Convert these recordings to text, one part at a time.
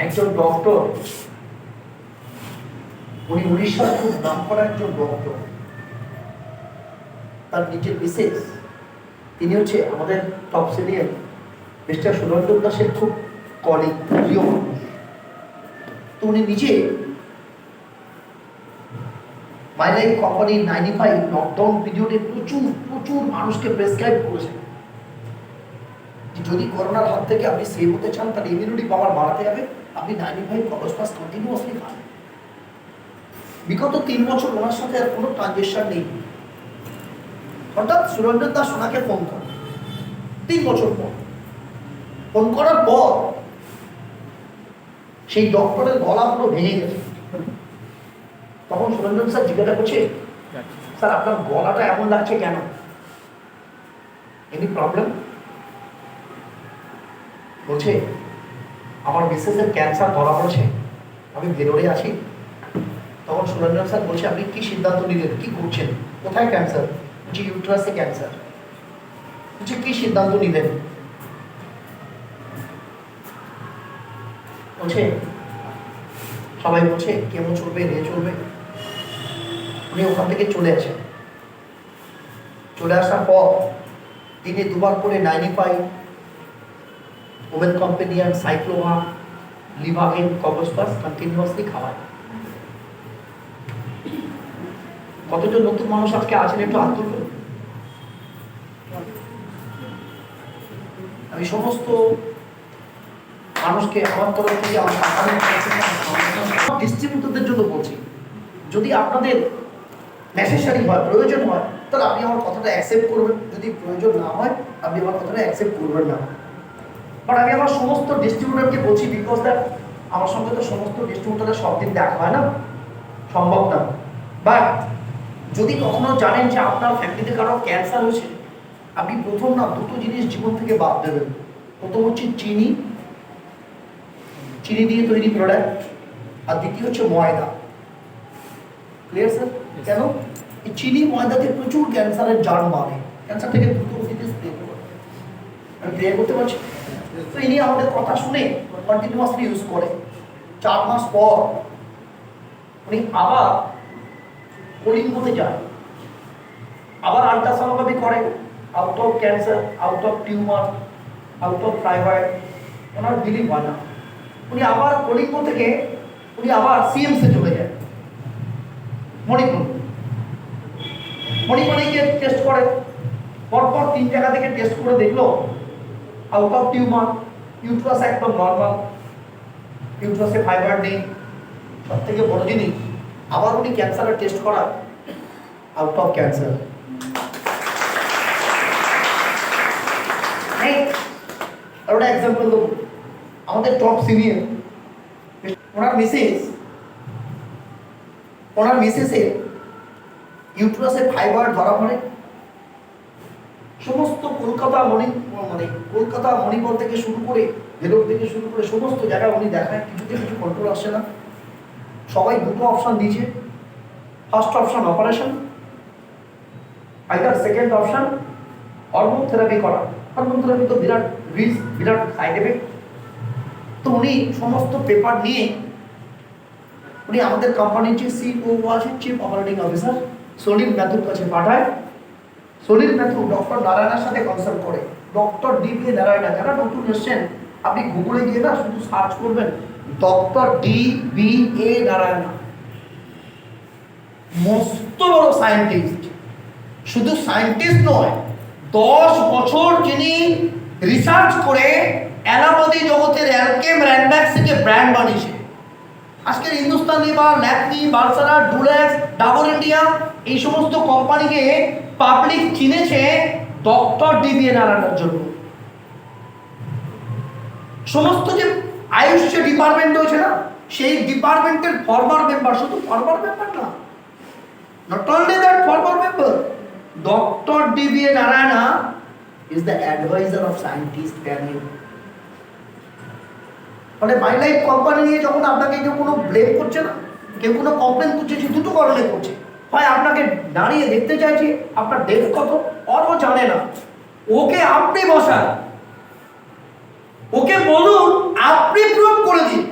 একজন ডক্টর, উনি উড়িষ্যার খুব নাম করা একজন ডক্টর। তার নিজের বিশেষ তিনি হচ্ছে আমাদের টপ সিনিয়র মিস্টার সুরঞ্জন দাসের খুব কলিগ, প্রিয় মানুষ। তো উনি নিজে মাই লাইফ কোম্পানি 95 লকডাউন পিরিয়ডে প্রচুর প্রচুর মানুষকে প্রেসক্রাইব করেছেন। যদি করোনার হাত থেকে আপনি সেভ হতে চান, তার ইমিউনিটি পাওয়ার বাড়াতে হবে, আপনি 95 কলসপাস কন্টিনিউয়াসলি খান। বিগত 3 বছর ওনার সাথে আর কোনো ট্রানজেকশন নেই। হঠাৎ সুরঞ্জন দাস ওনাকে ফোন করে 3 বছর পর। ফোন করার পর সেই ডক্টরের গলা পুরো ভেঙে গেছে। তখন সুরঞ্জন স্যার জিজ্ঞাসা করছে, স্যার আপনার গলাটা এমন লাগছে কেন? Any problem? বলছে আমার মিসেসের ক্যান্সার ধরা পড়েছে, আমি ভেলোরে আছি। তখন সুরঞ্জন স্যার বলছে, আপনি কি সিদ্ধান্ত নিলেন, কি করছেন, কোথায় ক্যান্সার? বলছে ইউট্রাসে ক্যান্সার। বলছে কি সিদ্ধান্ত নিলেন? বলছে সবাই বলছে কেমন চলবে, রে চলবে। উনি ওখান থেকে চলে আসেন। চলে আসার পর তিনি দুবার করে 95 ওমেন কোম্পানি আর সাইক্লোভা লিভাগেন কবসপাস কন্টিনিউয়াসলি খাওয়ায়। কতজন নতুন মানুষ আজকে আছেন একটু হাত তুলবেন। আমি সমস্ত মানুষকে আমার তরফ থেকে ডিস্ট্রিবিউটরদের জন্য বলছি, যদি আপনাদের নেসেসারি হয়, প্রয়োজন হয়, তাহলে আপনি আমার কথাটা অ্যাকসেপ্ট করবেন। যদি প্রয়োজন না হয়, আপনি আমার কথাটা অ্যাকসেপ্ট করবেন না। বাট আমি আমার সমস্ত ডিস্ট্রিবিউটরকে বলছি, বিকজ দ্যাট আমার সঙ্গে তো সমস্ত ডিস্ট্রিবিউটরের সব দিন দেখা হয় না, সম্ভব না। বাট যদি কখনো জানেন যে আপনার ফ্যামিলিতে কারো ক্যান্সার হয়েছে, আপনি প্রথম না দুটো জিনিস জীবন থেকে বাদ দেবেন। প্রথম হচ্ছে চিনি, চিনি দিয়ে তৈরি প্রোডাক্ট, আর দ্বিতীয় হচ্ছে ময়দা। Clear sir? কেন? এই চিনি ময়দাতে প্রচুর ক্যান্সারের জার্ম বাড়ে, ক্যান্সার থেকে দ্রুত গতিতে স্প্রে করে। আমি ক্লিয়ার করতে পারছি? তো ইনি আমাদের কথা শুনে কন্টিনিউয়াসলি ইউজ করে। 4 মাস পর উনি আবার কলিঙ্গতে যায়, আবার আল্ট্রাসোনোগ্রাফি করে। Out of cancer, out of tumour, out of thyroid, owner believe হয় না। উনি আবার কলিঙ্গ থেকে উনি আবার সিএমসি চলে যায়, মণিপুর। মণিপুরে গিয়ে টেস্ট করে, পরপর 3 জায়গা থেকে টেস্ট করে দেখলো আউট অফ টিউমার, ইউট্রাস একদম নর্মাল, ইউট্রাসে ফাইব্রয়েড নেই। সব থেকে বড় জিনিস, আবার উনি ক্যান্সারের টেস্ট করা, আউট অফ ক্যান্সার। আর ওটা এক্সাম্পল দেবো, আমাদের টপ সিনিয়র ওনার মিসেসে ইউট্রাসে ফাইব্রয়েড ধরা পড়ে। সমস্ত কলকাতা মণিপুর থেকে শুরু করে, ভেলোর থেকে শুরু করে সমস্ত জায়গায় উনি দেখায়, কিছুতে কিছু কন্ট্রোল আসছে না। সবাই দুটো অপশন দিয়েছে। First option operation, either second option hormone therapy করা। হরমোন থেরাপি তো বিরাট রিস্ক, বিরাট সাইড এফেক্ট। তো উনি সমস্ত পেপার নিয়ে উনি আমাদের কোম্পানির যে সিইও আছে, চিফ অপারেটিং অফিসার সলিল ম্যাথুর কাছে পাঠায়। সলিল ম্যাথু ডক্টর নারায়ণের সাথে কনসাল্ট করে। ডক্টর ডিবিএ নারায়ণা, যারা নতুন এসছেন আপনি গুগলে গিয়ে না শুধু সার্চ করবেন ডক্টর ডিবিএ নারায়ণা, মস্ত বড় সায়েন্টিস্ট। শুধু সায়েন্টিস্ট নয়, 10 বছর যিনি রিসার্চ করে অ্যালোপ্যাথি জগতের অ্যালকেম র্যান্ডম্যাক্স থেকে ব্র্যান্ড বানিয়েছে। আজকের হিন্দুস্তান লিভার, ল্যাকমি, বার্সারা, ডুলেক্স, ডাবর ইন্ডিয়া, এই সমস্ত কোম্পানিকে পাবলিক চিনেছে ডক্টর ডিবিএ নারায়ণের জন্য। সমস্ত যে আয়ুষ যে ডিপার্টমেন্ট হয়েছে না, সেই ডিপার্টমেন্টের ফরমার মেম্বার, শুধু ফরমার মেম্বার না, not only that former member, doctor DBA Narayana is the advisor of scientist panel. মানে মাই লাইফ কোম্পানি নিয়ে যখন আপনাকে কেউ কোনো ব্লেম করছে না, কেউ কোনো কমপ্লেন করছে, সে দুটো কারণে করছে। হয় আপনাকে দাঁড়িয়ে দেখতে চাইছে আপনার ডেট কত, ও জানে না, ওকে আপনি বসান, ওকে বলুন আপনি প্রুভ করে দিন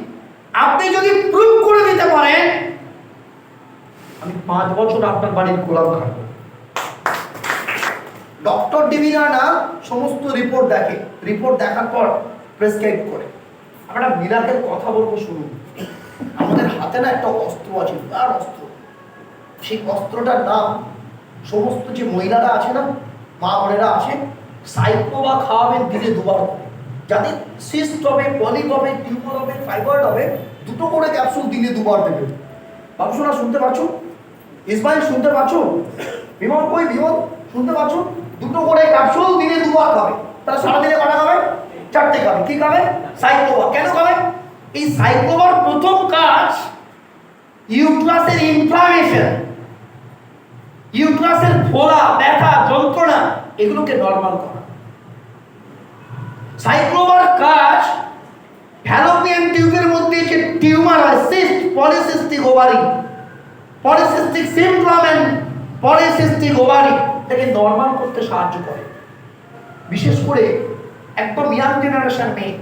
5 বছর আপনার বাড়ির গোলাম খাটবে। ডক্টর ডিভিনা না সমস্ত রিপোর্ট দেখে, রিপোর্ট দেখার পর প্রেসক্রাইব করে। আমরা মিরাকেল কথা বলবো শুনুন। আমাদের হাতে না একটা অস্ত্র আছে, বিরাট অস্ত্র। সেই অস্ত্রটার নাম, সমস্ত যে মহিলারা আছে না, মা বোনেরা আছে, সাইক্লোবা খাওয়াবেন দিনে 2 বার করে, যাতে সিস্ট হবে, পলিপ হবে, টিউমার হবে, ফাইব্রয়েড হবে, 2টো করে ক্যাপসুল দিনে 2 বার দেবে। বাবুসোনা শুনতে পাচ্ছ? ইসমাইল শুনতে পাচ্ছ? বিমল কই বিমল শুনতে পাচ্ছ? 2টো করে ক্যাপসুল দিনে 2 বার খাবে। তাহলে সারাদিনে কটা খাবে? 4টে খাবে। কি খাবে? সাইক্লোবা। কেন খাবে? এই সাইক্লোবার প্রথম কাজ ইউট্রাসের ইনফ্লামেশন, ইউট্রাসের ফোলা, ব্যথা, যন্ত্রণা, এগুলোকে নরমাল করা। সাইক্লোবার কাজ ফ্যালোপিয়ান টিউবের মধ্যে যে টিউমার হয়, cyst, polycystic ovary, polycystic syndrome and polycystic ovary, এটাকে নরমাল করতে সাহায্য করে। বিশেষ করে একদম ইয়াং জেনারেশন মেয়ে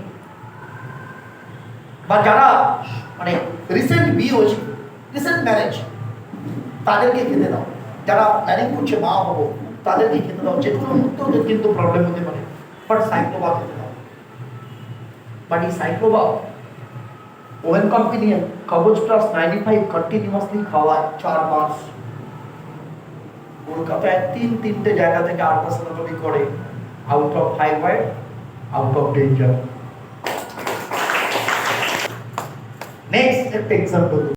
বা যারা মানে রিসেন্ট বিয়ে হয়েছে, রিসেন্ট ম্যারেজ, তাদেরকে খেতে দাও। যারা ম্যারিং করছে, মা হবো, তাদেরকে খেতে দাও। যে কোনো মুহূর্তে ওদের কিন্তু প্রবলেম হতে পারে, বাট সাইক্লোবা খেতে দাও। বাট এই সাইক্লোবা ওভেন কোম্পানি কবচ প্লাস 95 কন্টিনিউয়াসলি খাওয়ায় 4 মাস। কলকাতায় 3টে জায়গা থেকে আল্ট্রাসোনোগ্রাফি করে, out of fibroid, out of danger. Next একটা এক্সাম্পল।